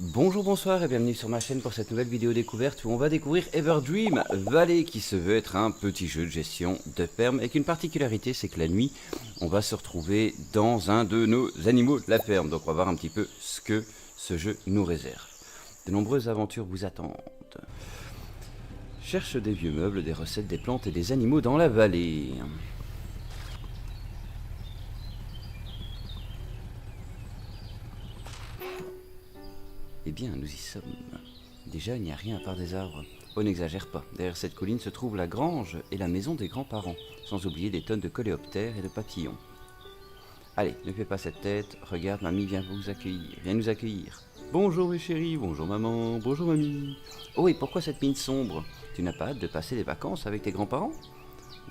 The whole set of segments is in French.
Bonjour, bonsoir et bienvenue sur ma chaîne pour cette nouvelle vidéo découverte où on va découvrir Everdream Valley qui se veut être un petit jeu de gestion de ferme avec une particularité, c'est que la nuit on va se retrouver dans un de nos animaux de la ferme, donc on va voir un petit peu ce que ce jeu nous réserve. De nombreuses aventures vous attendent. Cherche des vieux meubles, des recettes, des plantes et des animaux dans la vallée. Eh bien, nous y sommes. Déjà, il n'y a rien à part des arbres. Oh, n'exagère pas. Derrière cette colline se trouve la grange et la maison des grands-parents, sans oublier des tonnes de coléoptères et de papillons. Allez, ne fais pas cette tête. Regarde, mamie vient vous accueillir. Viens nous accueillir. Bonjour mes chéris, bonjour maman, bonjour mamie. Oh, et pourquoi cette mine sombre? Tu n'as pas hâte de passer des vacances avec tes grands-parents?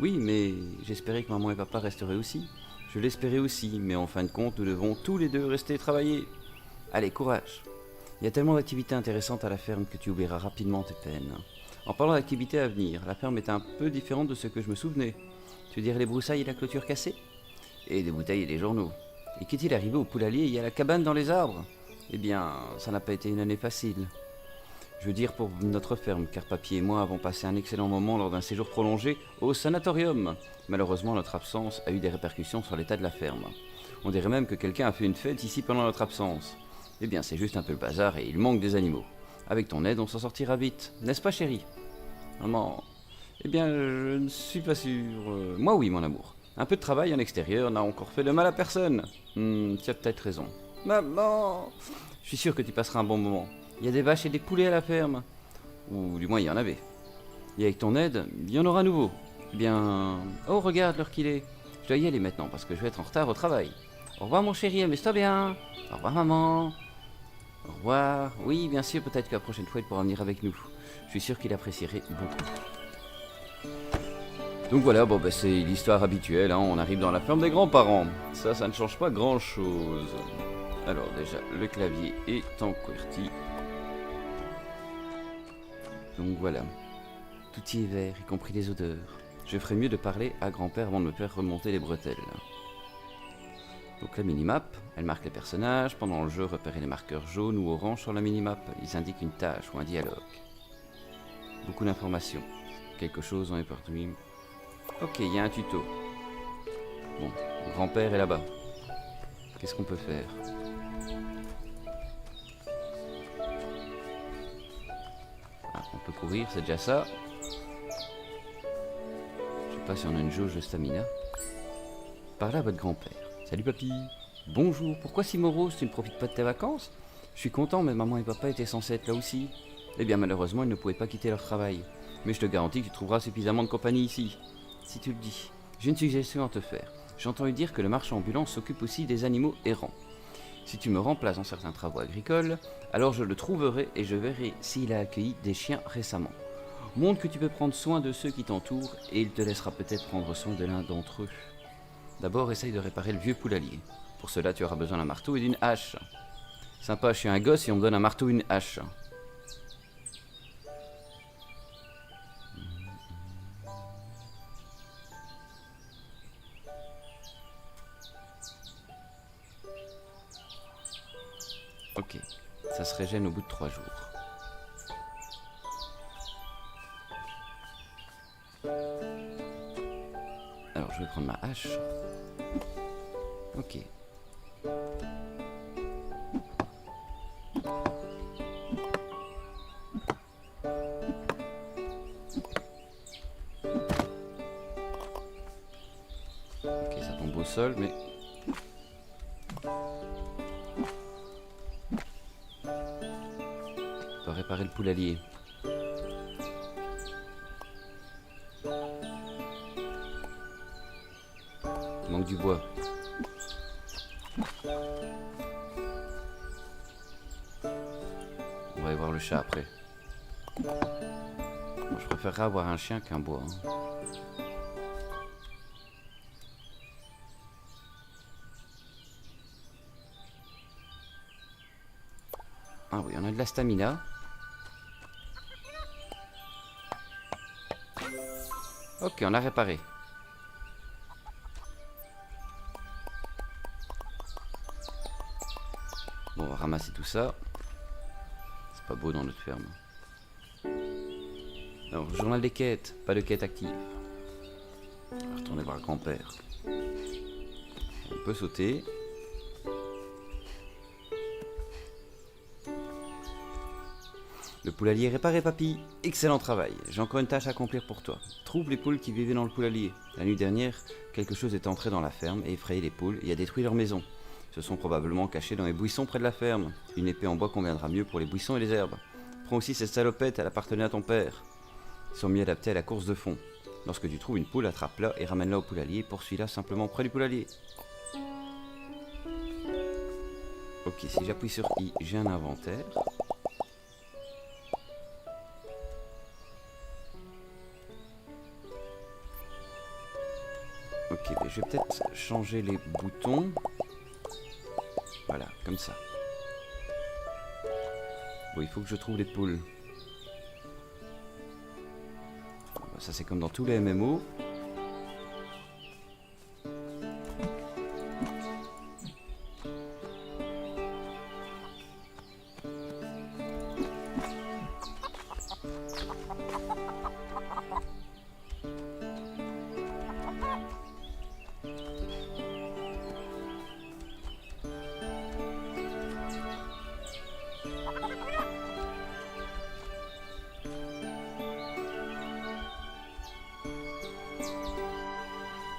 Oui, mais j'espérais que maman et papa resteraient aussi. Je l'espérais aussi, mais en fin de compte, nous devons tous les deux rester travailler. Allez, courage. Il y a tellement d'activités intéressantes à la ferme que tu oublieras rapidement tes peines. En parlant d'activités à venir, la ferme est un peu différente de ce que je me souvenais. Tu veux dire les broussailles et la clôture cassée? Et des bouteilles et des journaux. Et qu'est-il arrivé au poulailler et à la cabane dans les arbres? Eh bien, ça n'a pas été une année facile. Je veux dire pour notre ferme, car Papy et moi avons passé un excellent moment lors d'un séjour prolongé au sanatorium. Malheureusement, notre absence a eu des répercussions sur l'état de la ferme. On dirait même que quelqu'un a fait une fête ici pendant notre absence. Eh bien, c'est juste un peu le bazar et il manque des animaux. Avec ton aide, on s'en sortira vite, n'est-ce pas, chérie? Maman. Eh bien, je ne suis pas sûr. Moi, oui, mon amour. Un peu de travail en extérieur n'a encore fait de mal à personne. Tu as peut-être raison. Maman. Je suis sûr que tu passeras un bon moment. Il y a des vaches et des poulets à la ferme. Ou du moins, il y en avait. Et avec ton aide, il y en aura à nouveau. Eh bien. Oh, regarde l'heure qu'il est. Je dois y aller maintenant parce que je vais être en retard au travail. Au revoir, mon chéri, amuse-toi bien. Au revoir, maman. Au revoir. Oui, bien sûr, peut-être que la prochaine fois, il pourra venir avec nous. Je suis sûr qu'il apprécierait beaucoup. Donc voilà, bon, bah, c'est l'histoire habituelle, hein. On arrive dans la ferme des grands-parents. Ça ne change pas grand-chose. Alors déjà, le clavier est en QWERTY. Donc voilà. Tout y est vert, y compris les odeurs. Je ferais mieux de parler à grand-père avant de me faire remonter les bretelles. Donc la minimap, elle marque les personnages. Pendant le jeu, repérez les marqueurs jaunes ou oranges sur la minimap. Ils indiquent une tâche ou un dialogue. Beaucoup d'informations. Quelque chose en Everdream. Ok, il y a un tuto. Bon, grand-père est là-bas. Qu'est-ce qu'on peut faire? Ah, on peut courir, c'est déjà ça. Je sais pas si on a une jauge de stamina. Parlez à votre grand-père. Salut papy. Bonjour, pourquoi si morose, tu ne profites pas de tes vacances? Je suis content, mais maman et papa étaient censés être là aussi. Eh bien malheureusement, ils ne pouvaient pas quitter leur travail. Mais je te garantis que tu trouveras suffisamment de compagnie ici. Si tu le dis. J'ai une suggestion à te faire. J'ai entendu dire que le marchand ambulant s'occupe aussi des animaux errants. Si tu me remplaces dans certains travaux agricoles, alors je le trouverai et je verrai s'il a accueilli des chiens récemment. Montre que tu peux prendre soin de ceux qui t'entourent et il te laissera peut-être prendre soin de l'un d'entre eux. D'abord, essaye de réparer le vieux poulailler. Pour cela, tu auras besoin d'un marteau et d'une hache. Sympa, je suis un gosse et on me donne un marteau et une hache. Ok, ça se régène au bout de 3 jours. Alors, je vais prendre ma hache. Ok. Ok, ça tombe au sol, mais... On doit réparer le poulailler. Il manque du bois. On va aller voir le chat après. Bon, je préférerais avoir un chien qu'un bois. Hein. Ah oui, on a de la stamina. Ok, on l'a réparé. Bon, on va ramasser tout ça. Pas beau dans notre ferme. Alors, journal des quêtes, pas de quête active. On va retourner voir grand-père. On peut sauter. Le poulailler réparé, papy. Excellent travail. J'ai encore une tâche à accomplir pour toi. Trouve les poules qui vivaient dans le poulailler. La nuit dernière, quelque chose est entré dans la ferme et effrayé les poules et a détruit leur maison. Se sont probablement cachés dans les buissons près de la ferme. Une épée en bois conviendra mieux pour les buissons et les herbes. Prends aussi cette salopette, elle appartenait à ton père. Ils sont mieux adaptés à la course de fond. Lorsque tu trouves une poule, attrape-la et ramène-la au poulailler. Poursuis-la simplement près du poulailler. Ok, si j'appuie sur I, j'ai un inventaire. Ok, mais je vais peut-être changer les boutons. Voilà, comme ça. Bon, il faut que je trouve les poules. Ça, c'est comme dans tous les MMO.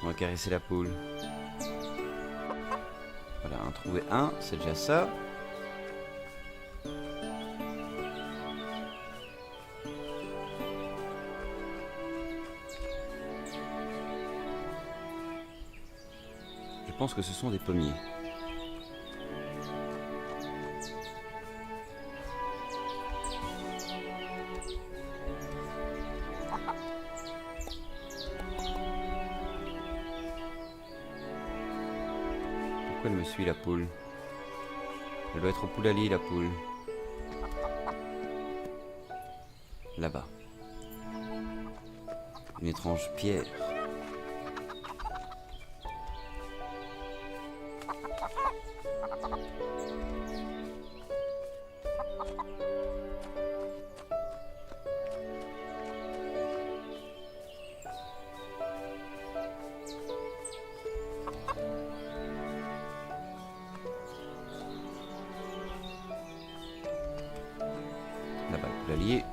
On va caresser la poule. Voilà, en trouver un, c'est déjà ça. Je pense que ce sont des pommiers. Pourquoi elle me suit, la poule? Elle doit être au poulailler, la poule. Là-bas. Une étrange pierre. Là-bas, le poulailler.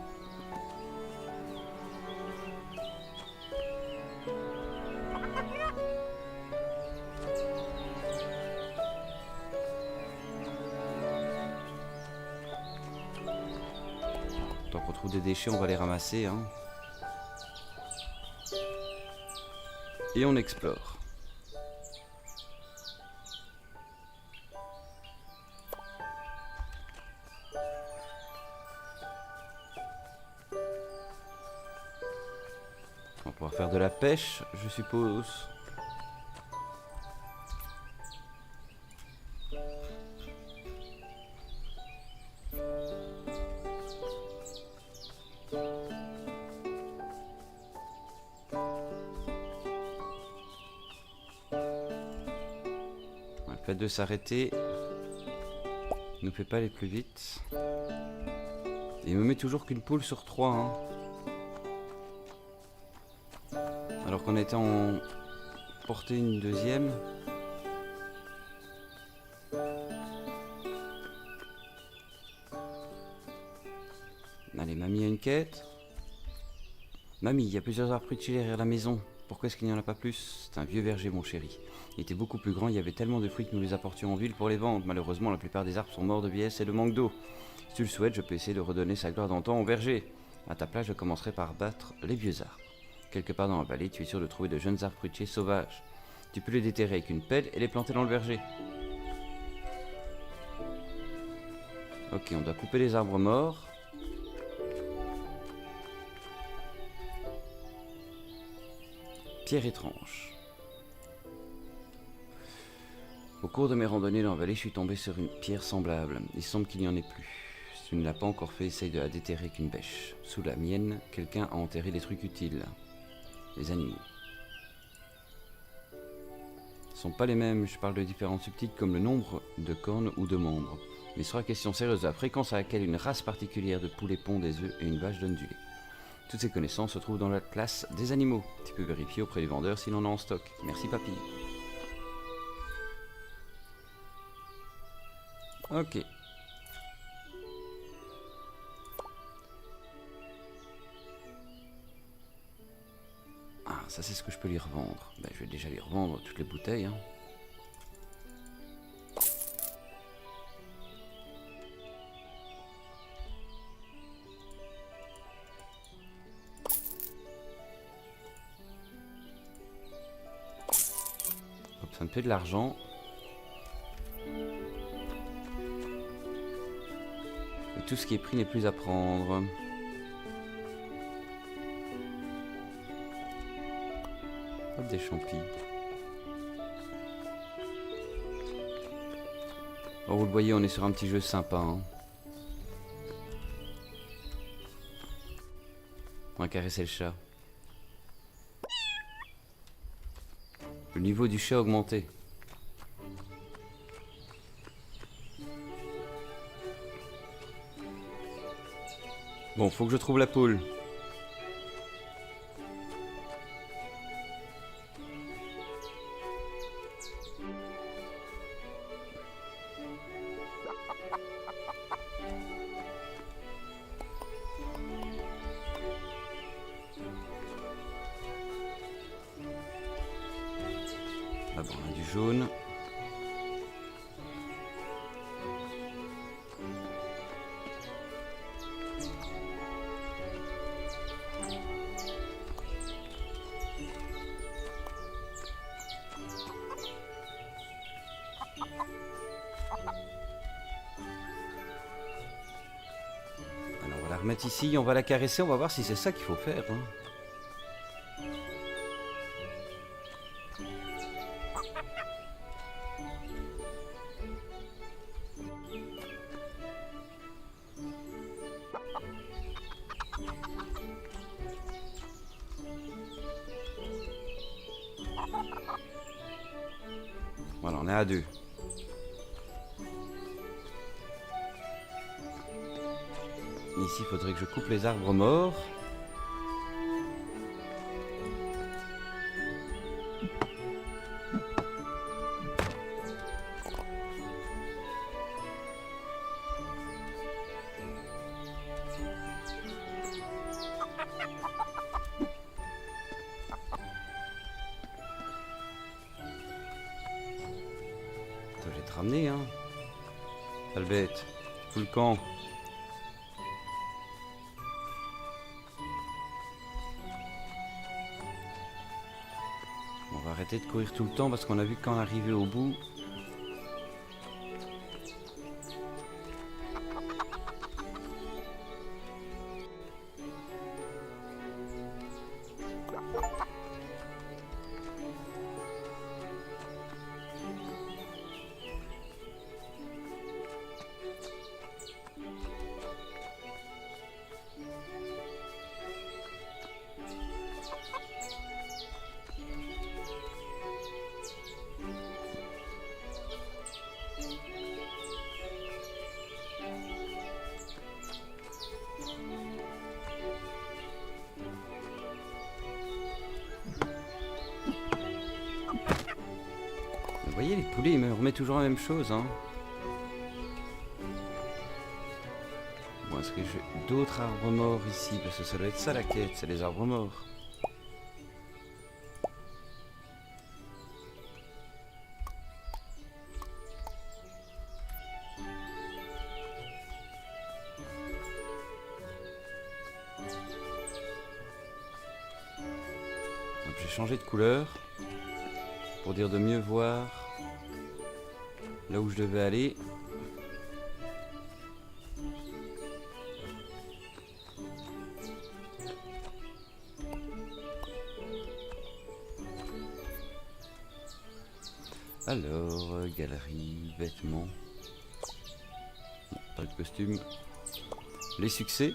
Tant qu'on trouve des déchets, on va les ramasser, hein. Et on explore. On va pouvoir faire de la pêche, je suppose. Le fait de s'arrêter ne fait pas aller plus vite. Et il me met toujours qu'une poule sur 3, hein. Alors qu'on était en portée une deuxième. Allez, mamie a une quête. Mamie, il y a plusieurs arbres fruitiers derrière la maison. Pourquoi est-ce qu'il n'y en a pas plus? C'est un vieux verger, mon chéri. Il était beaucoup plus grand, il y avait tellement de fruits que nous les apportions en ville pour les vendre. Malheureusement, la plupart des arbres sont morts de vieillesse et de manque d'eau. Si tu le souhaites, je peux essayer de redonner sa gloire d'antan au verger. À ta place, je commencerai par battre les vieux arbres. Quelque part dans la vallée, tu es sûr de trouver de jeunes arbres fruitiers sauvages. Tu peux les déterrer avec une pelle et les planter dans le verger. Ok, on doit couper les arbres morts. Pierre étrange. Au cours de mes randonnées dans la vallée, je suis tombé sur une pierre semblable. Il semble qu'il n'y en ait plus. Si tu ne l'as pas encore fait, essaye de la déterrer avec une bêche. Sous la mienne, quelqu'un a enterré des trucs utiles. Les animaux. Ce ne sont pas les mêmes, je parle de différences subtiles comme le nombre de cornes ou de membres. Il sera question sérieuse de la fréquence à laquelle une race particulière de poulet pond des œufs et une vache donne du lait. Toutes ces connaissances se trouvent dans la classe des animaux. Tu peux vérifier auprès du vendeur s'il en a en stock. Merci papy. Ok. Ah, ça c'est ce que je peux lui revendre. Ben, je vais déjà lui revendre toutes les bouteilles. Hein. Hop, ça me fait de l'argent. Et tout ce qui est pris n'est plus à prendre. Hop, des champis. Bon, vous le voyez, on est sur un petit jeu sympa. Hein. On va caresser le chat. Le niveau du chat a augmenté. Bon, faut que je trouve la poule. Ah bon, on a du jaune. Alors on va la remettre ici, on va la caresser, on va voir si c'est ça qu'il faut faire. Hein. Voilà, on est à 2. Ici, il faudrait que je coupe les arbres morts. Je vais te ramener, hein. Sale bête. Fous le camp. On va arrêter de courir tout le temps parce qu'on a vu que quand on arrivait au bout... Vous voyez, les poulets, ils me remettent toujours la même chose, hein. Bon, est-ce que j'ai d'autres arbres morts ici? Parce que ça doit être ça la quête, c'est les arbres morts. Donc j'ai changé de couleur pour dire de mieux voir là où je devais aller. Alors, galerie, vêtements. Non, pas de costume. Les succès.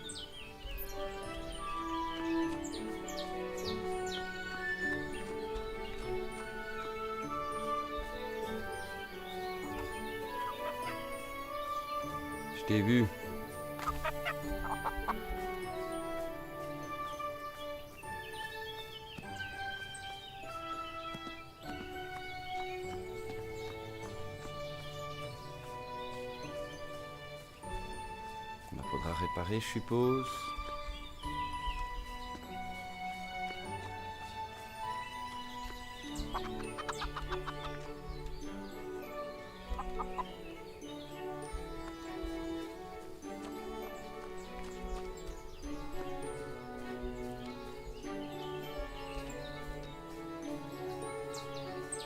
Ok, vu. Il faudra réparer, je suppose.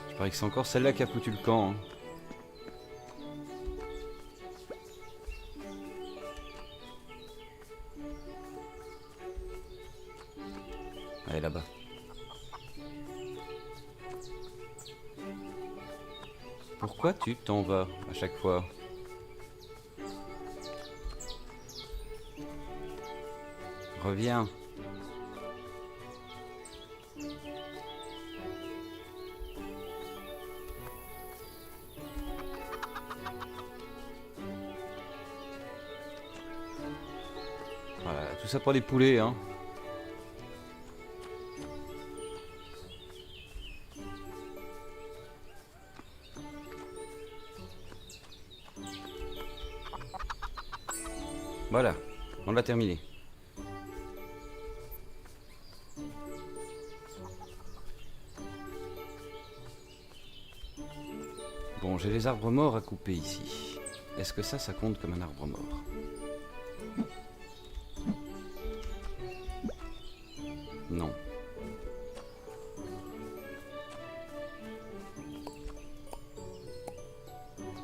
Je parie que c'est encore celle-là qui a foutu le camp. Hein. Elle est là-bas. Pourquoi tu t'en vas à chaque fois? Reviens. Voilà, tout ça pour les poulets, hein. Voilà, on l'a terminé. Bon, j'ai les arbres morts à couper ici. Est-ce que ça compte comme un arbre mort? Non.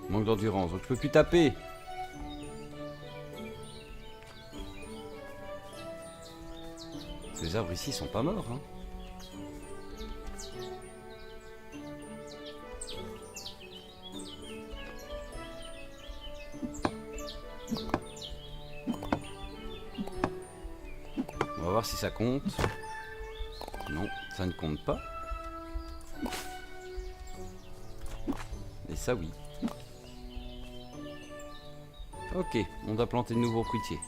Manque d'endurance, donc je peux plus taper. Les arbres ici sont pas morts, hein. On va voir si ça compte. Non, ça ne compte pas. Et ça, oui. Ok, on doit planter de nouveaux fruitiers.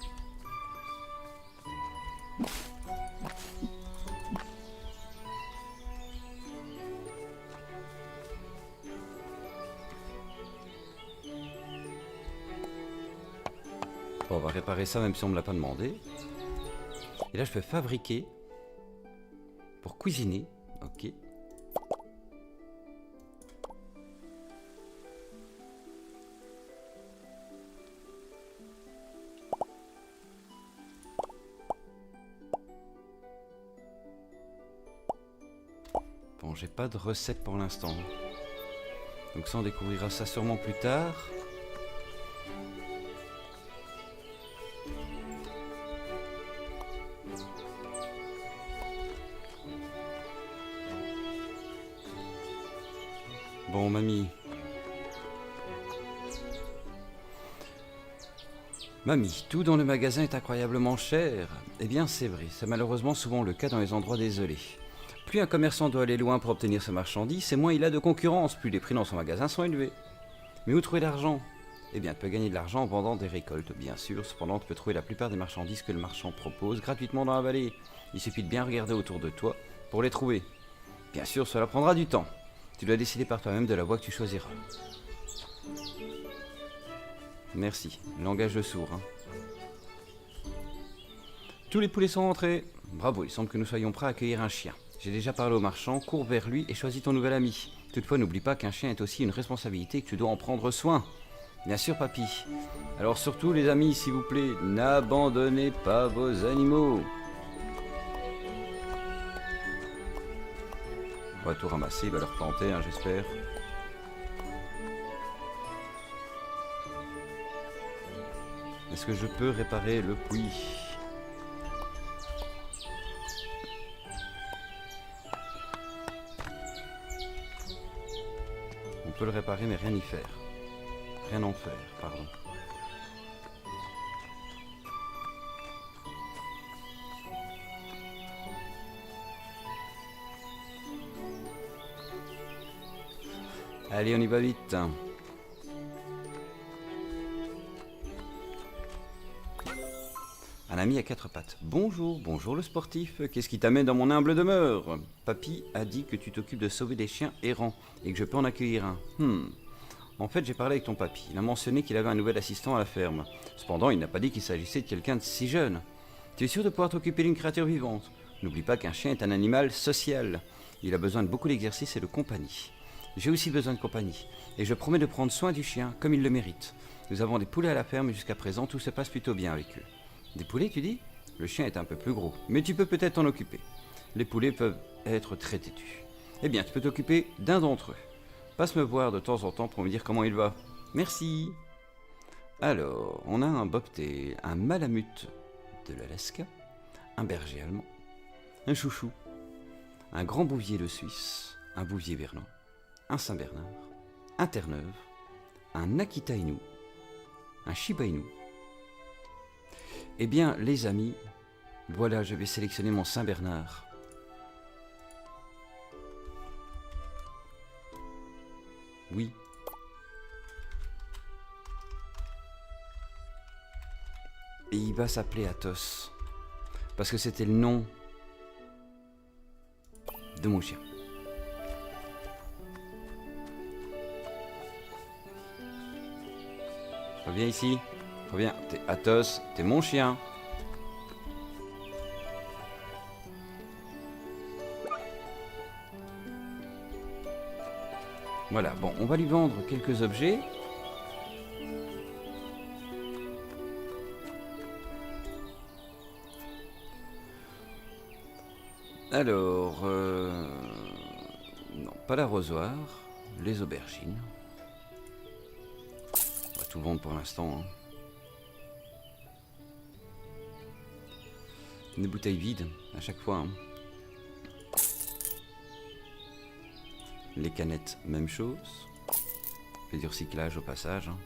Bon, on va réparer ça même si on me l'a pas demandé. Et là, je peux fabriquer pour cuisiner. Ok. Bon, j'ai pas de recette pour l'instant. Donc ça, on découvrira ça sûrement plus tard. Bon, mamie. Mamie, tout dans le magasin est incroyablement cher. Eh bien, c'est vrai, c'est malheureusement souvent le cas dans les endroits désolés. Plus un commerçant doit aller loin pour obtenir sa marchandise, et moins il a de concurrence, plus les prix dans son magasin sont élevés. Mais où trouver l'argent? Eh bien, tu peux gagner de l'argent en vendant des récoltes, bien sûr. Cependant, tu peux trouver la plupart des marchandises que le marchand propose gratuitement dans la vallée. Il suffit de bien regarder autour de toi pour les trouver. Bien sûr, cela prendra du temps. Tu dois décider par toi-même de la voie que tu choisiras. Merci. Langage de sourd. Hein. Tous les poulets sont rentrés. Bravo, il semble que nous soyons prêts à accueillir un chien. J'ai déjà parlé au marchand, cours vers lui et choisis ton nouvel ami. Toutefois, n'oublie pas qu'un chien est aussi une responsabilité et que tu dois en prendre soin. Bien sûr, papy. Alors surtout, les amis, s'il vous plaît, n'abandonnez pas vos animaux. On va tout ramasser, il va leur planter, hein, j'espère. Est-ce que je peux réparer le puits? On peut le réparer mais rien y faire. Rien en faire, pardon. Allez, on y va vite. Un ami à quatre pattes. Bonjour, bonjour le sportif. Qu'est-ce qui t'amène dans mon humble demeure? Papy a dit que tu t'occupes de sauver des chiens errants et que je peux en accueillir un. En fait, j'ai parlé avec ton papy. Il a mentionné qu'il avait un nouvel assistant à la ferme. Cependant, il n'a pas dit qu'il s'agissait de quelqu'un de si jeune. Tu es sûr de pouvoir t'occuper d'une créature vivante? N'oublie pas qu'un chien est un animal social. Il a besoin de beaucoup d'exercice et de compagnie. J'ai aussi besoin de compagnie. Et je promets de prendre soin du chien comme il le mérite. Nous avons des poulets à la ferme et jusqu'à présent, tout se passe plutôt bien avec eux. Des poulets, tu dis? Le chien est un peu plus gros, mais tu peux peut-être t'en occuper. Les poulets peuvent être très têtus. Eh bien, tu peux t'occuper d'un d'entre eux. Passe me voir de temps en temps pour me dire comment il va. Merci. Alors, on a un bobtail, un malamute de l'Alaska, un berger allemand, un chouchou, un grand bouvier de Suisse, un bouvier bernois, un Saint-Bernard, un Terre-Neuve, un Akita Inu, un Shiba Inu. Eh bien, les amis, voilà, je vais sélectionner mon Saint-Bernard. Oui. Et il va s'appeler Athos. Parce que c'était le nom de mon chien. Reviens ici. Reviens. T'es Athos, t'es mon chien. Voilà, bon, on va lui vendre quelques objets. Alors, non, pas l'arrosoir, les aubergines. On va tout vendre pour l'instant. Hein. Des bouteilles vides, à chaque fois. Hein. Les canettes, même chose. Fait du recyclage au passage. Hein.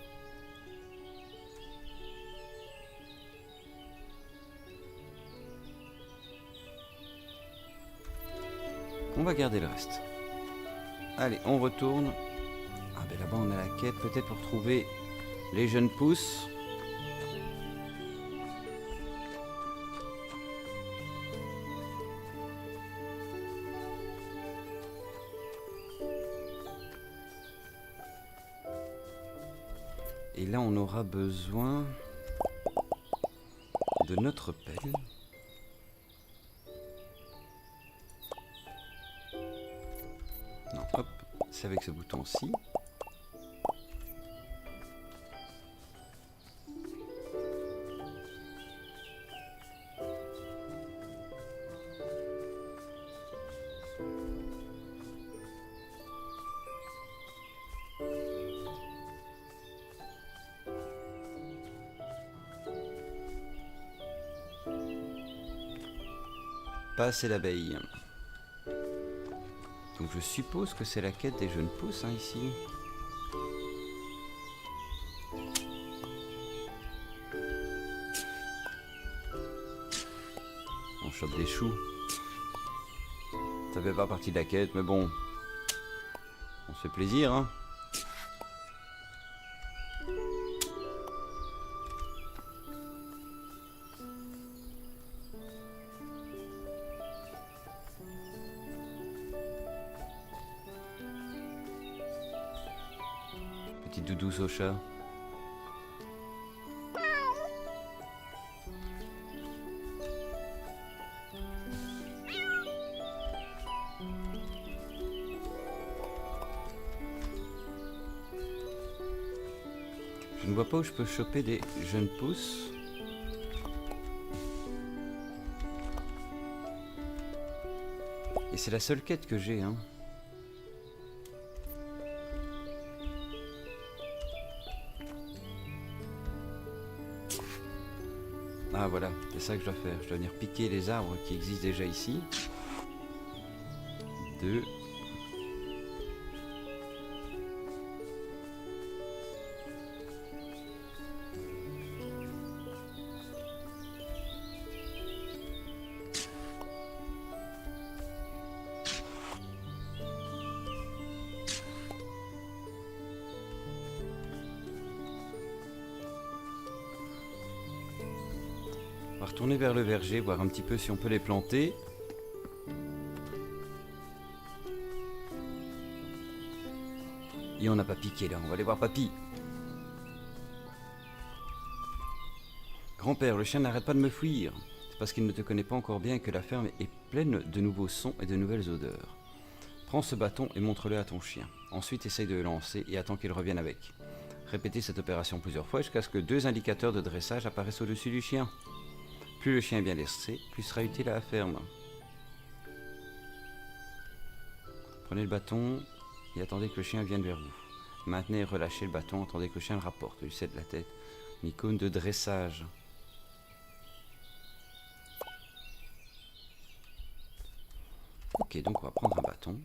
On va garder le reste. Allez, on retourne. Ah ben là-bas on a la quête peut-être pour trouver les jeunes pousses. Et là on aura besoin de notre pelle. Non, hop, c'est avec ce bouton-ci. Passer l'abeille. Donc je suppose que c'est la quête des jeunes pousses hein, ici. On chope des choux. Ça fait pas partie de la quête, mais bon. On se fait plaisir, hein. Petite doudouce au chat. Je ne vois pas où je peux choper des jeunes pousses. Et c'est la seule quête que j'ai, hein. Ah voilà, c'est ça que je dois faire. Je dois venir piquer les arbres qui existent déjà ici. 2. On va retourner vers le verger, voir un petit peu si on peut les planter. Et on n'a pas piqué là, on va aller voir papy. Grand-père, le chien n'arrête pas de me fuir. C'est parce qu'il ne te connaît pas encore bien et que la ferme est pleine de nouveaux sons et de nouvelles odeurs. Prends ce bâton et montre-le à ton chien. Ensuite, essaye de le lancer et attends qu'il revienne avec. Répétez cette opération plusieurs fois jusqu'à ce que 2 indicateurs de dressage apparaissent au-dessus du chien. Plus le chien est bien dressé, plus il sera utile à la ferme. Prenez le bâton et attendez que le chien vienne vers vous. Maintenez et relâchez le bâton, attendez que le chien le rapporte. Lui cède la tête. Une icône de dressage. Ok, donc on va prendre un bâton.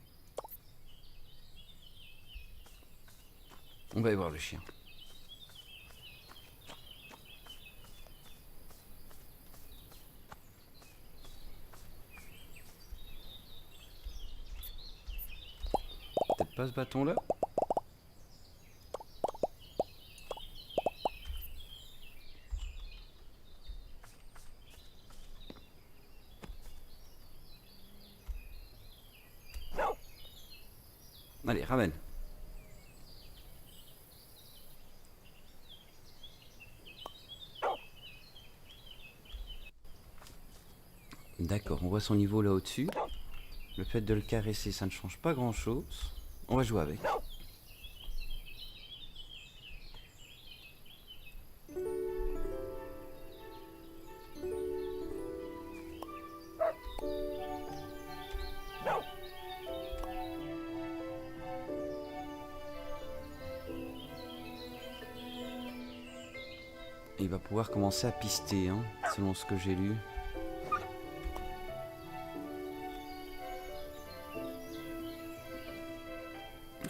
On va aller voir le chien. Peut-être pas ce bâton-là. Allez, ramène. D'accord, on voit son niveau là au-dessus. Le fait de le caresser, ça ne change pas grand-chose. On va jouer avec. Il va pouvoir commencer à pister, hein, selon ce que j'ai lu.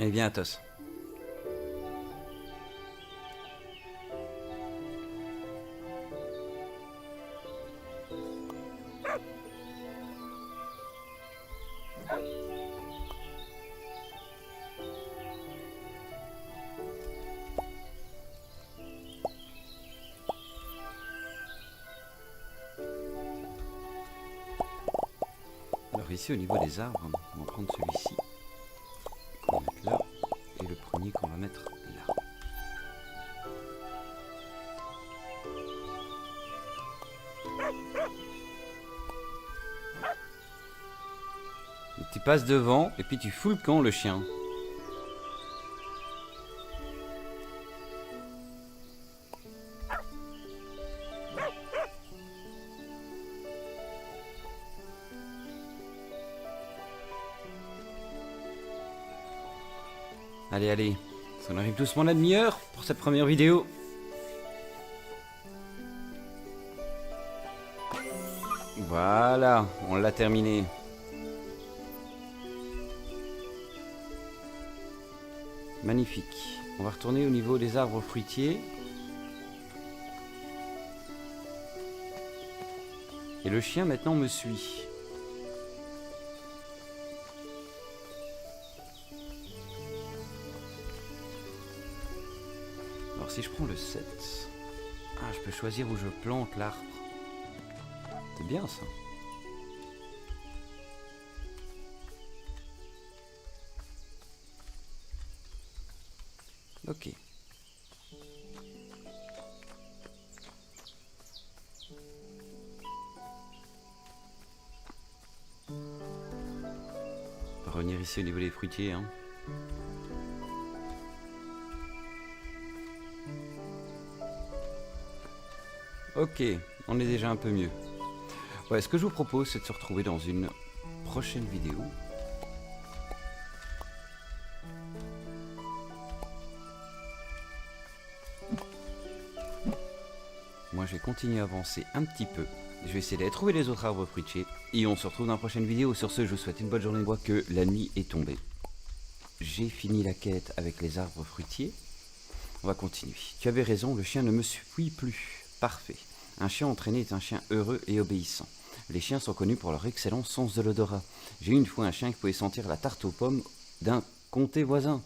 Allez, viens, Athos. Alors ici, au niveau des arbres, on va prendre celui-ci. On va mettre là. Et le premier qu'on va mettre là. Et tu passes devant et puis tu fous le camp, le chien. Allez, allez, on arrive doucement à la demi-heure pour cette première vidéo. Voilà, on l'a terminé. Magnifique. On va retourner au niveau des arbres fruitiers. Et le chien maintenant me suit. Alors si je prends le 7, je peux choisir où je plante l'arbre. C'est bien ça. Ok. On va revenir ici au niveau des fruitiers, hein. Ok, on est déjà un peu mieux. Ouais, ce que je vous propose, c'est de se retrouver dans une prochaine vidéo. Moi, je vais continuer à avancer un petit peu. Je vais essayer d'aller trouver les autres arbres fruitiers. Et on se retrouve dans la prochaine vidéo. Sur ce, je vous souhaite une bonne journée. Je vois que la nuit est tombée. J'ai fini la quête avec les arbres fruitiers. On va continuer. Tu avais raison, le chien ne me suit plus. Parfait. Un chien entraîné est un chien heureux et obéissant. Les chiens sont connus pour leur excellent sens de l'odorat. J'ai eu une fois un chien qui pouvait sentir la tarte aux pommes d'un comté voisin.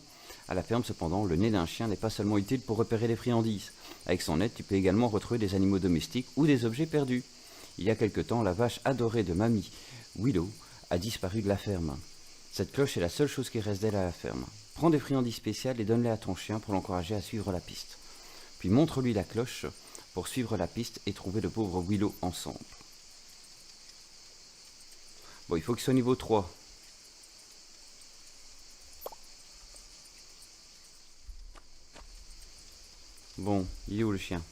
À la ferme, cependant, le nez d'un chien n'est pas seulement utile pour repérer les friandises. Avec son aide, tu peux également retrouver des animaux domestiques ou des objets perdus. Il y a quelque temps, la vache adorée de mamie Willow a disparu de la ferme. Cette cloche est la seule chose qui reste d'elle à la ferme. Prends des friandises spéciales et donne-les à ton chien pour l'encourager à suivre la piste. Puis montre-lui la cloche pour suivre la piste et trouver le pauvre Willow ensemble. Bon, il faut qu'il soit niveau 3. Bon, il est où le chien?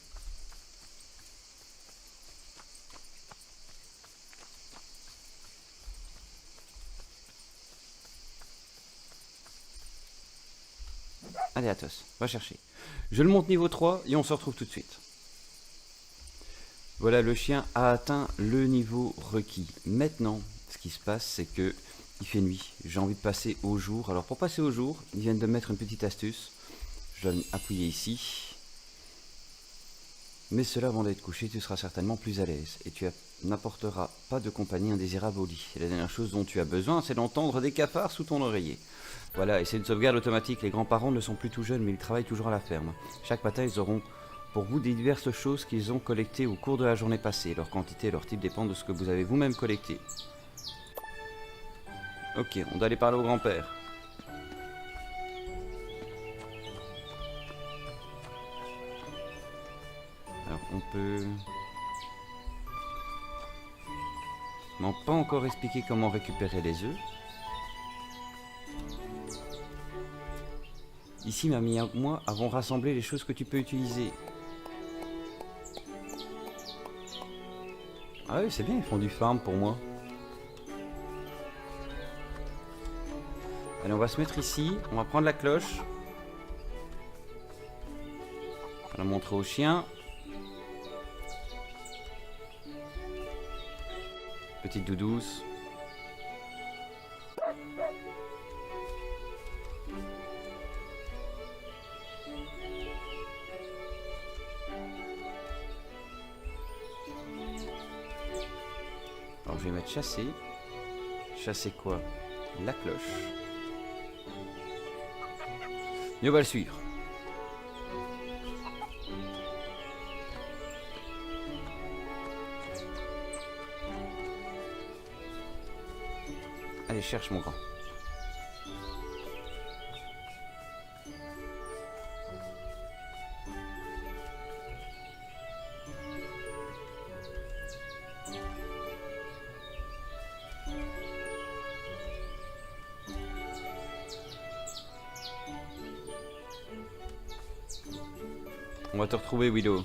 Allez, Athos, va chercher. Je le monte niveau 3 et on se retrouve tout de suite. Voilà, le chien a atteint le niveau requis. Maintenant, ce qui se passe, c'est que il fait nuit. J'ai envie de passer au jour. Alors, pour passer au jour, ils viennent de mettre une petite astuce. Je dois appuyer ici. Mais cela, avant d'être couché, tu seras certainement plus à l'aise. Et tu n'apporteras pas de compagnie indésirable au lit. Et la dernière chose dont tu as besoin, c'est d'entendre des cafards sous ton oreiller. Voilà, et c'est une sauvegarde automatique. Les grands-parents ne sont plus tout jeunes, mais ils travaillent toujours à la ferme. Chaque matin, ils auront pour vous des diverses choses qu'ils ont collectées au cours de la journée passée. Leur quantité et leur type dépendent de ce que vous avez vous-même collecté. Ok, on doit aller parler au grand-père. Alors, on peut... Ils m'ont pas encore expliqué comment récupérer les œufs. Ici, mamie et moi avons rassemblé les choses que tu peux utiliser. Ah oui, c'est bien, ils font du farm pour moi. Allez, on va se mettre ici, on va prendre la cloche. On va la montrer au chien. Petite doudouce. Alors je vais mettre chasser. Chasser quoi? La cloche. Et on va le suivre. Allez, cherche mon grand. On va te retrouver, Willow.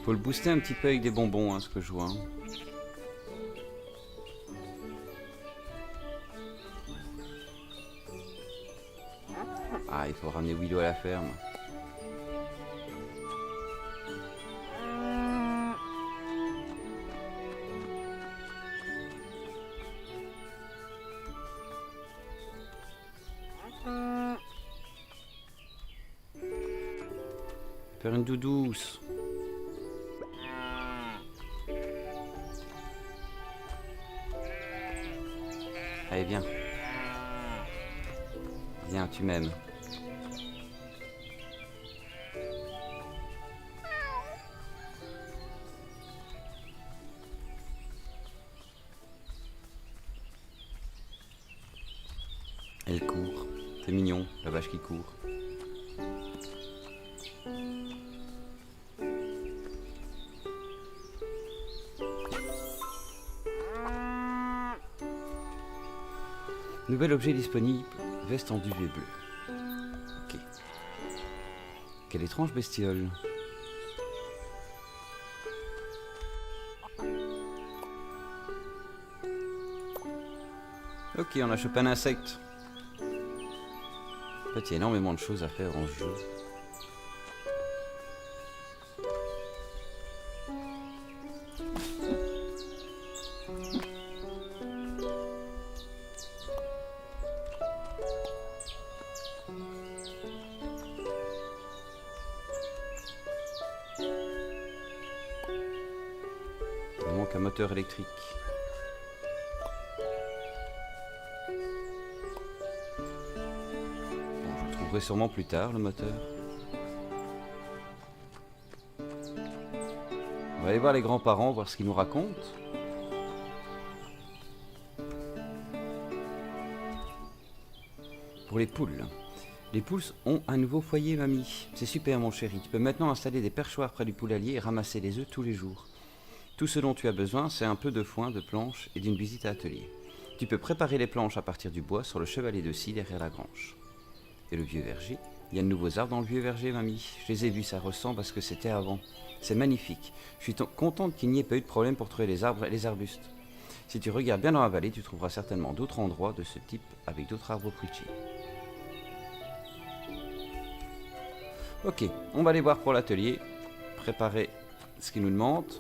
Faut le booster un petit peu avec des bonbons, hein, ce que je vois. Hein. Ah, il faut ramener Willow à la ferme. Faire une doudouce. Allez, viens. Viens, tu m'aimes. Elle court. C'est mignon, la vache qui court. Nouvel objet disponible, veste en duvet bleu. Ok. Quelle étrange bestiole. Ok, on a chopé un insecte. En fait, il y a énormément de choses à faire dans ce jeu. Il manque un moteur électrique. Je le trouverai sûrement plus tard, le moteur. va aller voir les grands-parents, voir ce qu'ils nous racontent. Pour les poules. Les poules ont un nouveau foyer, mamie. C'est super, mon chéri. Tu peux maintenant installer des perchoirs près du poulailler et ramasser les œufs tous les jours. Tout ce dont tu as besoin, c'est un peu de foin, de planches et d'une visite à l'atelier. Tu peux préparer les planches à partir du bois sur le chevalet de scie derrière la grange. Et le vieux verger? Il y a de nouveaux arbres dans le vieux verger, mamie. Je les ai vus, ça ressemble à ce que c'était avant. C'est magnifique. Je suis contente qu'il n'y ait pas eu de problème pour trouver les arbres et les arbustes. Si tu regardes bien dans la vallée, tu trouveras certainement d'autres endroits de ce type avec d'autres arbres fruitiers. Ok, on va aller voir pour l'atelier, préparer ce qu'ils nous demandent.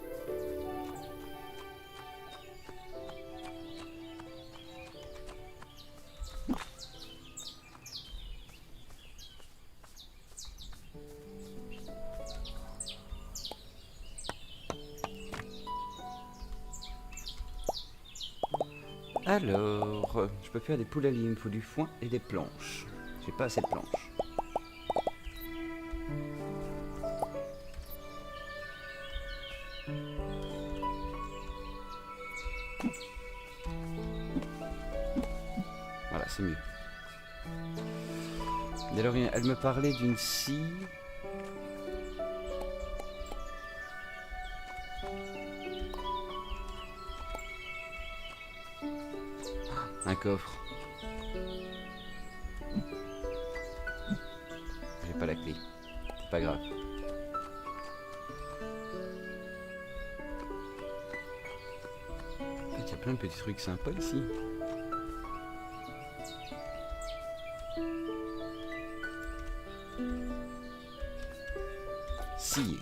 Alors, je peux faire des poulailliers, il me faut du foin et des planches. J'ai pas assez de planches. Voilà, c'est mieux. Et alors, elle me parlait d'une scie. Un coffre. J'ai pas la clé. C'est pas grave. En fait, il y a plein de petits trucs sympas ici. Scier.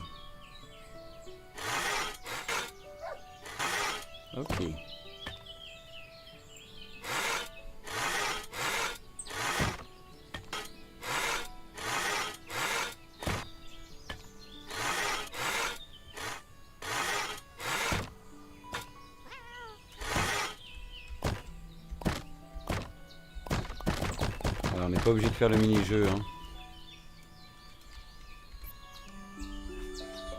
Ok. Alors, on n'est pas obligé de faire le mini-jeu, hein.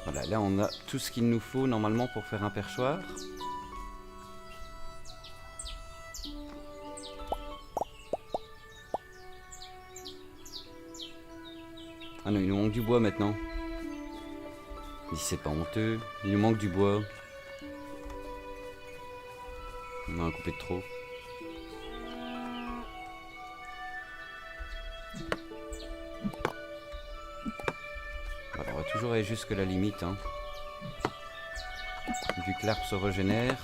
Voilà, là on a tout ce qu'il nous faut normalement pour faire un perchoir. Ah non, il nous manque du bois maintenant. Mais c'est pas honteux, il nous manque du bois. On en a coupé de trop. Voilà, on va toujours aller jusque la limite, hein. Vu que l'arbre se régénère.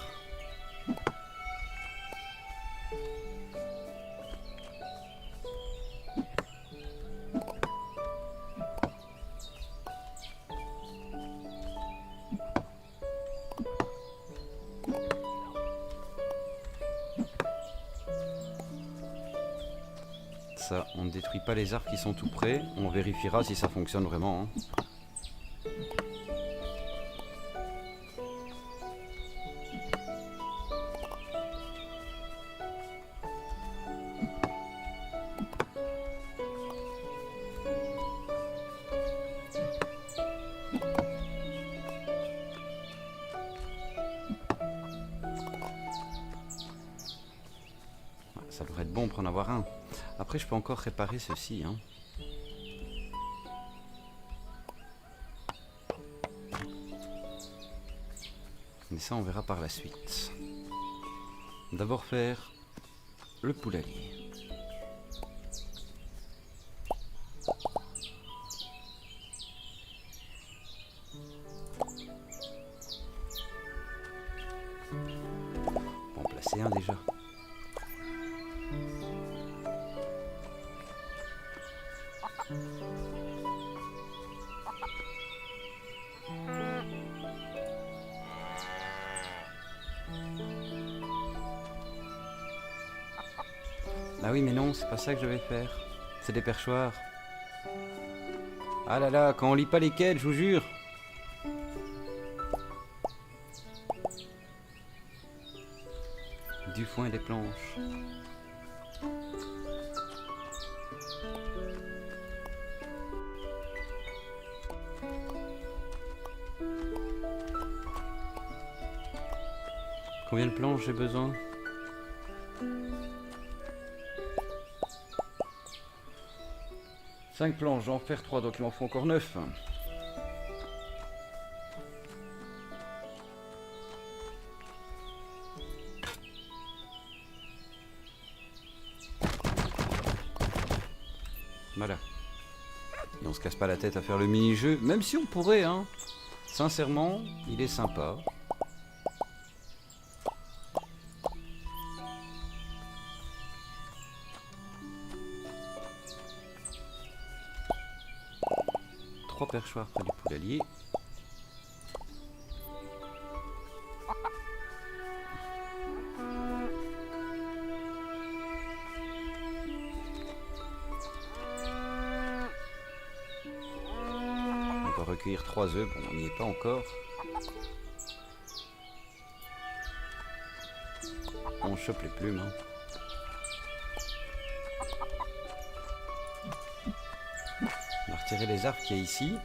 Ça, on ne détruit pas les arbres qui sont tout près. On vérifiera si ça fonctionne vraiment, hein. Ça devrait être bon pour en avoir un. Après, je peux encore réparer ceci, hein. Mais ça, on verra par la suite. D'abord faire le poulailler. On va en placer un déjà. Ah oui, mais non, c'est pas ça que je vais faire. C'est des perchoirs. Ah là là, quand on lit pas les quêtes, je vous jure. Du foin et des planches. Combien de planches j'ai besoin? Cinq planches, j'en faire 3, donc il m'en faut encore 9. Voilà. Et on se casse pas la tête à faire le mini-jeu, même si on pourrait, hein. Sincèrement, il est sympa. Trois perchoirs près du poulailler. On va recueillir 3 œufs, bon on n'y est pas encore. On chope les plumes. Hein. On va retirer les arbres qu'il y a ici.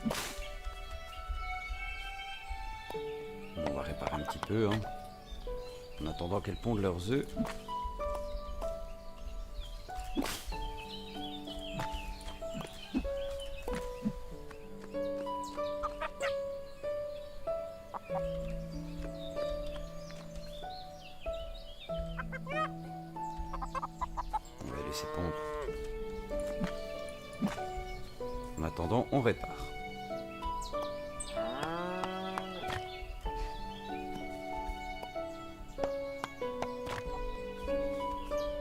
Bon, on va réparer un petit peu, hein, en attendant qu'elles pondent leurs œufs. On va les laisser pondre. En attendant, on répare. Un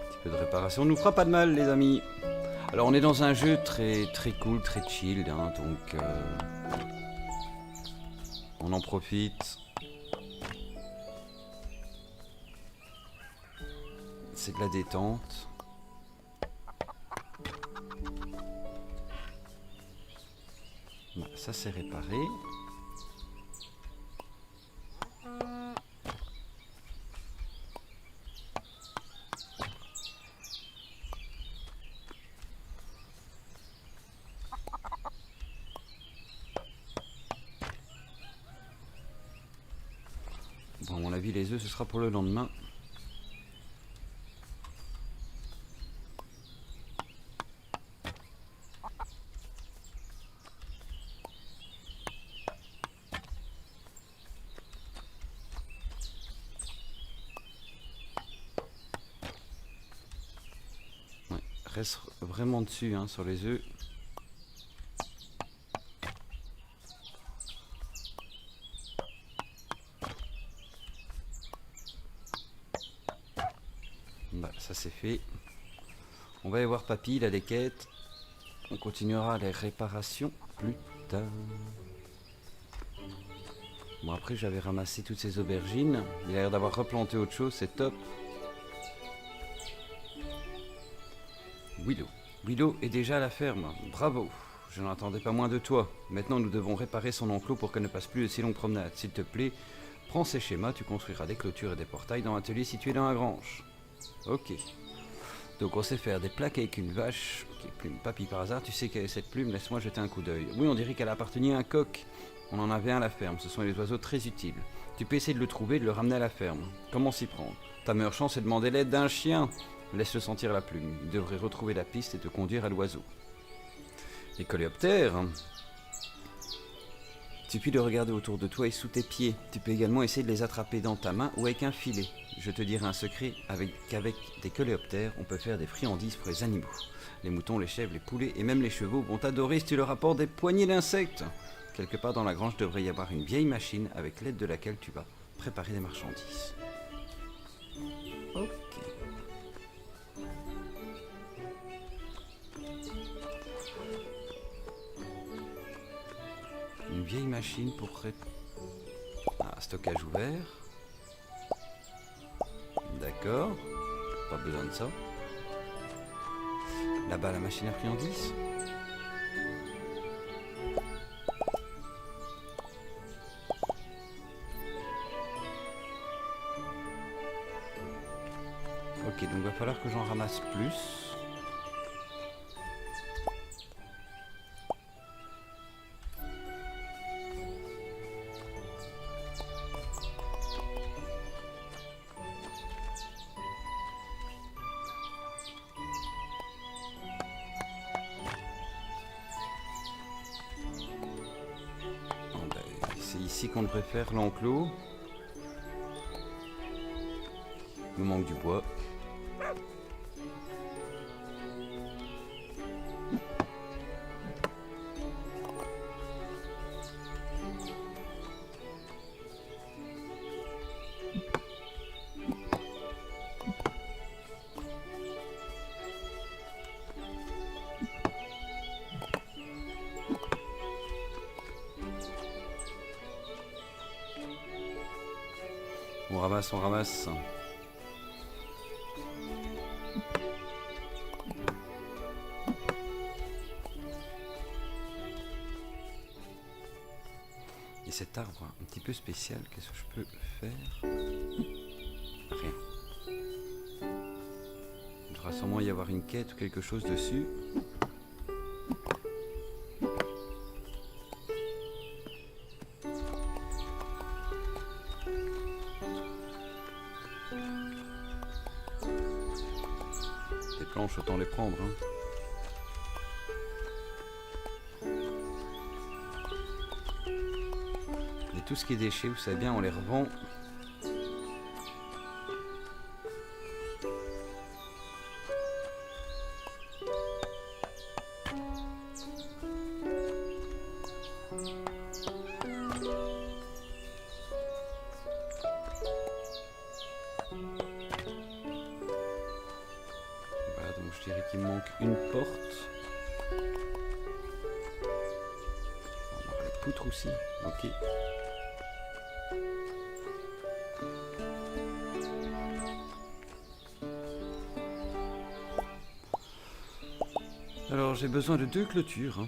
petit peu de réparation nous fera pas de mal, les amis. Alors, on est dans un jeu très cool, très chill, hein, donc on en profite. C'est de la détente. Voilà, ça c'est réparé. Bon, à mon avis, les œufs, ce sera pour le lendemain. Ouais, reste vraiment dessus, hein, sur les œufs. Bah, ça c'est fait. On va aller voir papy, il a des quêtes. On continuera les réparations plus tard. Bon, après j'avais ramassé toutes ces aubergines. Il a l'air d'avoir replanté autre chose, c'est top. Willow. Willow est déjà à la ferme. Bravo. Je n'en attendais pas moins de toi. Maintenant nous devons réparer son enclos pour qu'elle ne passe plus de si longues promenades. S'il te plaît, prends ces schémas, tu construiras des clôtures et des portails dans l'atelier situé dans la grange. Ok. Donc on sait faire des plaques avec une vache. Ok, plume. Papy, par hasard, tu sais quelle est cette plume? Laisse-moi jeter un coup d'œil. Oui, on dirait qu'elle appartenait à un coq. On en avait un à la ferme. Ce sont des oiseaux très utiles. Tu peux essayer de le trouver et de le ramener à la ferme. Comment s'y prendre? Ta meilleure chance, c'est de demander l'aide d'un chien. Laisse-le sentir la plume. Il devrait retrouver la piste et te conduire à l'oiseau. Les coléoptères. Il suffit de regarder autour de toi et sous tes pieds. Tu peux également essayer de les attraper dans ta main ou avec un filet. Je te dirai un secret, qu'avec des coléoptères, on peut faire des friandises pour les animaux. Les moutons, les chèvres, les poulets et même les chevaux vont t'adorer si tu leur apportes des poignées d'insectes. Quelque part dans la grange devrait y avoir une vieille machine avec l'aide de laquelle tu vas préparer des marchandises. Ok. Une vieille machine pour... Ah, stockage ouvert. D'accord. Pas besoin de ça. Là-bas, la machine à friandises. Ok, donc il va falloir que j'en ramasse plus. c'est ici qu'on devrait faire l'enclos. Il nous manque du bois. On ramasse, on ramasse. Et cet arbre un petit peu spécial, qu'est-ce que je peux faire? Rien. Il devra sûrement y avoir une quête ou quelque chose dessus. Les planches, autant les prendre. Hein. Et tout ce qui est déchets, vous savez bien, on les revend. Voilà, donc je dirais qu'il me manque une porte. On va avoir les poutres aussi. Ok. Alors j'ai besoin de 2 clôtures. Hein.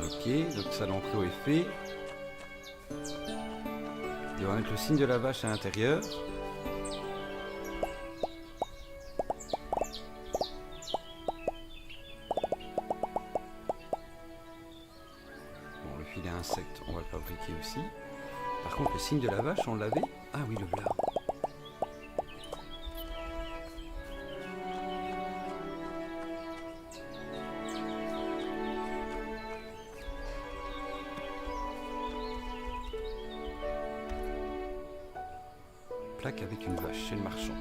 Ok, donc ça l'enclos est fait. Et on va mettre le signe de la vache à l'intérieur. Bon, le filet à insectes, on va le fabriquer aussi. Par contre, le signe de la vache, on l'avait. Ah oui, le voilà. Plaque avec une vache chez le marchand.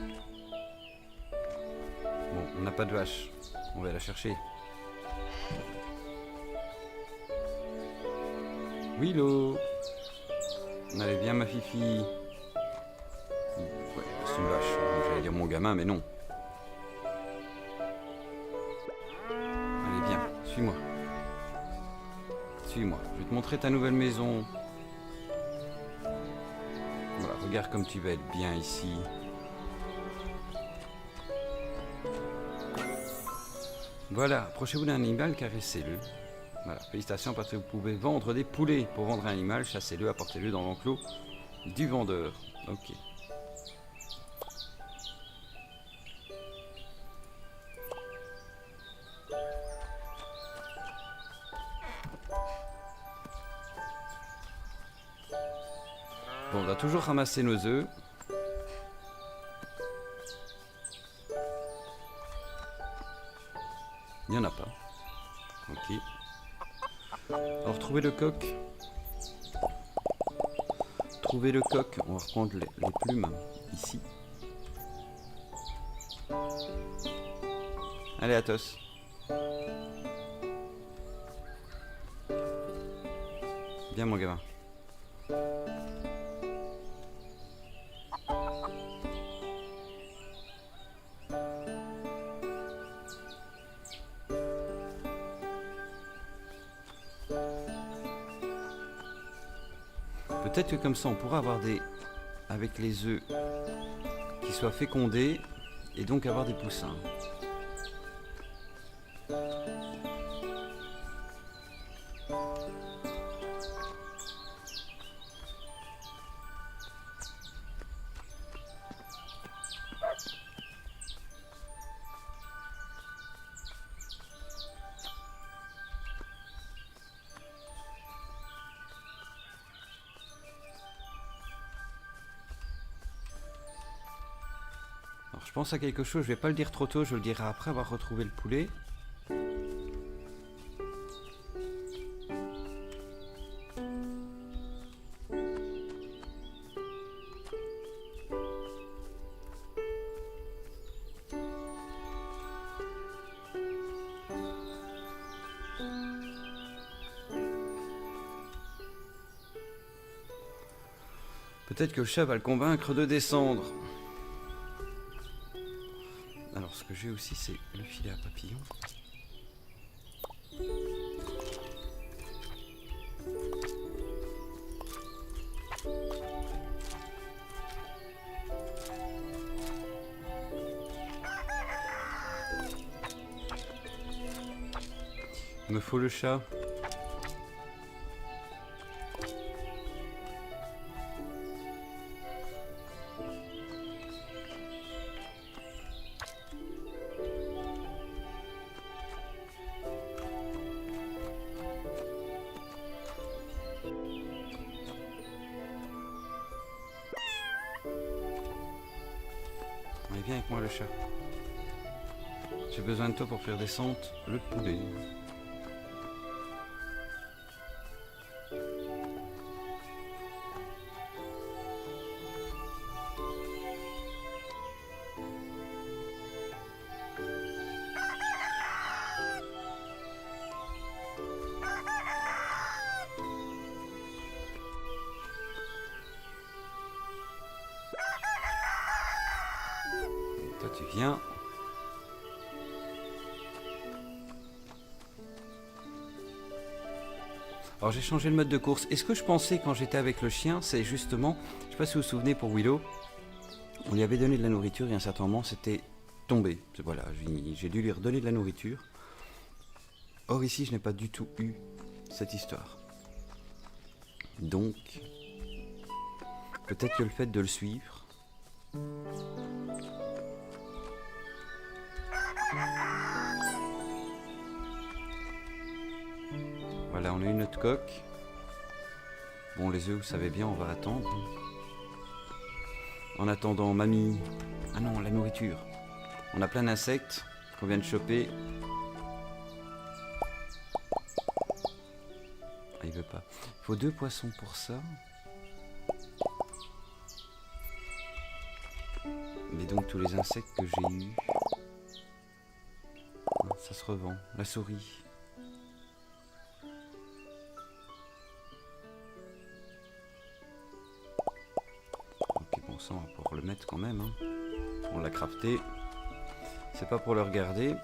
Bon, on n'a pas de vache. On va la chercher. Willow. On allait bien, ma fifi. Ouais, c'est une vache. J'allais dire mon gamin, mais non. Allez, viens, suis-moi. Suis-moi. Je vais te montrer ta nouvelle maison. Voilà, regarde comme tu vas être bien ici. Voilà, approchez-vous d'un animal, caressez-le. Voilà, félicitations parce que vous pouvez vendre des poulets. Pour vendre un animal, chassez-le, apportez-le dans l'enclos du vendeur. Ok. Bon, on doit toujours ramasser nos œufs. Il n'y en a pas. Ok. Alors, trouver le coq. Trouver le coq. On va reprendre les plumes ici. Allez, Athos. Viens, mon gamin. Peut-être que comme ça on pourra avoir des... avec les œufs qui soient fécondés et donc avoir des poussins. Alors je pense à quelque chose, je vais pas le dire trop tôt, je le dirai après avoir retrouvé le poulet. Peut-être que le chat va le convaincre de descendre. Alors ce que j'ai aussi c'est le filet à papillons. Il me faut le chat. Allez, viens avec moi le chat. J'ai besoin de toi pour faire descendre le poulet. Toi tu viens. Alors j'ai changé le mode de course. Et ce que je pensais quand j'étais avec le chien, c'est justement, je sais pas si vous vous souvenez pour Willow, on lui avait donné de la nourriture et à un certain moment c'était tombé. Voilà, j'ai dû lui redonner de la nourriture. Or ici je n'ai pas du tout eu cette histoire. Donc, peut-être que le fait de le suivre... Voilà, on a une autre coque. Bon, les œufs, vous savez bien, on va attendre. En attendant, mamie... Ah non, la nourriture. On a plein d'insectes qu'on vient de choper. Ah, il veut pas. Il faut 2 poissons pour ça. Mais donc, tous les insectes que j'ai eus... Ça se revend. La souris... On va pouvoir le mettre quand même. Hein. On l'a crafté. C'est pas pour le regarder.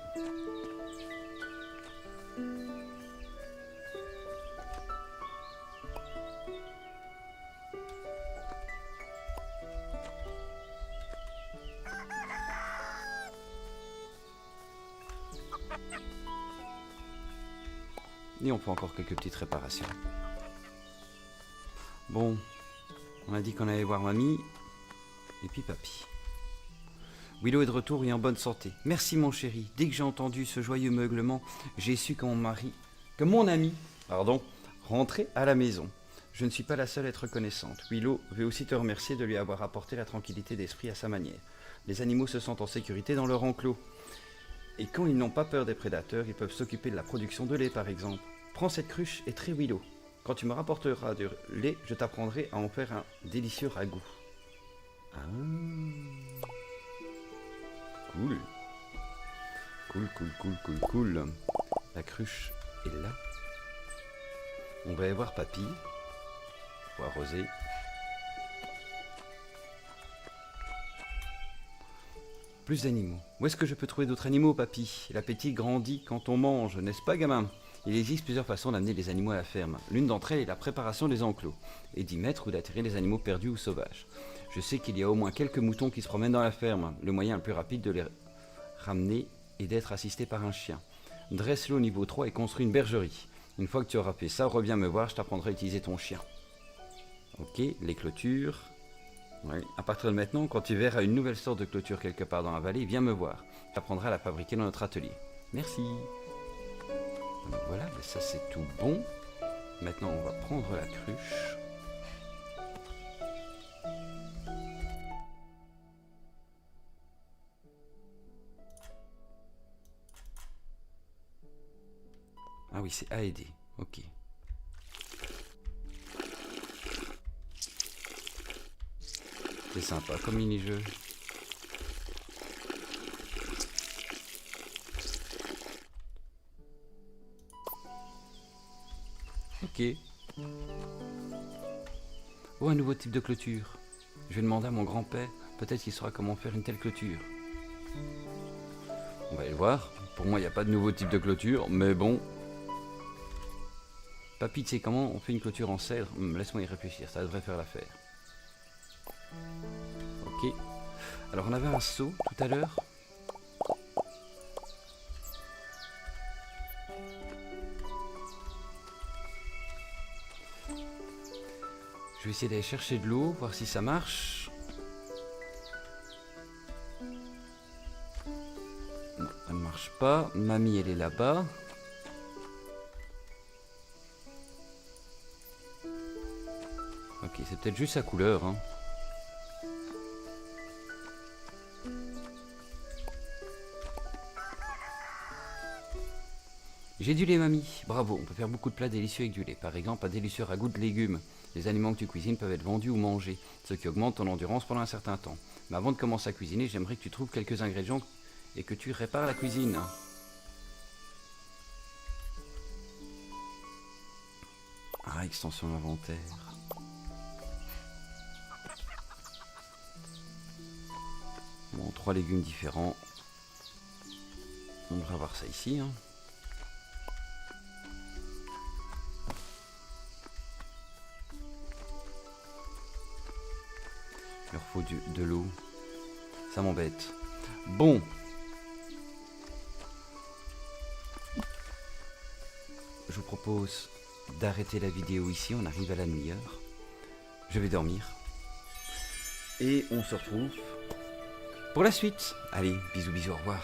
Et on fait encore quelques petites réparations. Bon, on a dit qu'on allait voir mamie. Et puis papy. Willow est de retour et en bonne santé. Merci mon chéri. Dès que j'ai entendu ce joyeux meuglement, j'ai su que mon ami, rentrait à la maison. Je ne suis pas la seule à être reconnaissante. Willow veut aussi te remercier de lui avoir apporté la tranquillité d'esprit à sa manière. Les animaux se sentent en sécurité dans leur enclos. Et quand ils n'ont pas peur des prédateurs, ils peuvent s'occuper de la production de lait par exemple. Prends cette cruche et trie Willow. Quand tu me rapporteras du lait, je t'apprendrai à en faire un délicieux ragoût. Ah. Cool. La cruche est là. On va aller voir papy. Pour arroser. Plus d'animaux. Où est-ce que je peux trouver d'autres animaux, papy? L'appétit grandit quand on mange, n'est-ce pas, gamin? Il existe plusieurs façons d'amener les animaux à la ferme. L'une d'entre elles est la préparation des enclos, et d'y mettre ou d'attirer les animaux perdus ou sauvages. Je sais qu'il y a au moins quelques moutons qui se promènent dans la ferme. Le moyen le plus rapide de les ramener est d'être assisté par un chien. Dresse-le au niveau 3 et construis une bergerie. Une fois que tu auras fait ça, reviens me voir, je t'apprendrai à utiliser ton chien. Ok, les clôtures. Oui. À partir de maintenant, quand tu verras une nouvelle sorte de clôture quelque part dans la vallée, viens me voir. Je t'apprendrai à la fabriquer dans notre atelier. Merci. Donc voilà, ça c'est tout bon. Maintenant, on va prendre la cruche. Ah oui, c'est A et D. Ok. C'est sympa comme mini-jeu. Ok. Oh, un nouveau type de clôture. Je vais demander à mon grand-père. Peut-être qu'il saura comment faire une telle clôture. On va aller le voir. Pour moi, il n'y a pas de nouveau type de clôture, mais bon. Papy, tu sais comment on fait une clôture en cèdre? Laisse-moi y réfléchir, ça devrait faire l'affaire. Ok. Alors, on avait un seau tout à l'heure. Je vais essayer d'aller chercher de l'eau, voir si ça marche. Non, ça ne marche pas. Mamie, elle est là-bas. Ok, c'est peut-être juste sa couleur, hein. J'ai du lait, mamie. Bravo, on peut faire beaucoup de plats délicieux avec du lait. Par exemple, un délicieux ragoût de légumes. Les aliments que tu cuisines peuvent être vendus ou mangés, ce qui augmente ton endurance pendant un certain temps. Mais avant de commencer à cuisiner, j'aimerais que tu trouves quelques ingrédients et que tu répares la cuisine. Ah, extension d'inventaire. Bon, 3 légumes différents. On devrait avoir ça ici, hein. Il leur faut de l'eau. Ça m'embête. Bon. Je vous propose d'arrêter la vidéo ici. On arrive à la demi-heure. Je vais dormir. Et on se retrouve pour la suite. Allez, bisous, bisous, au revoir.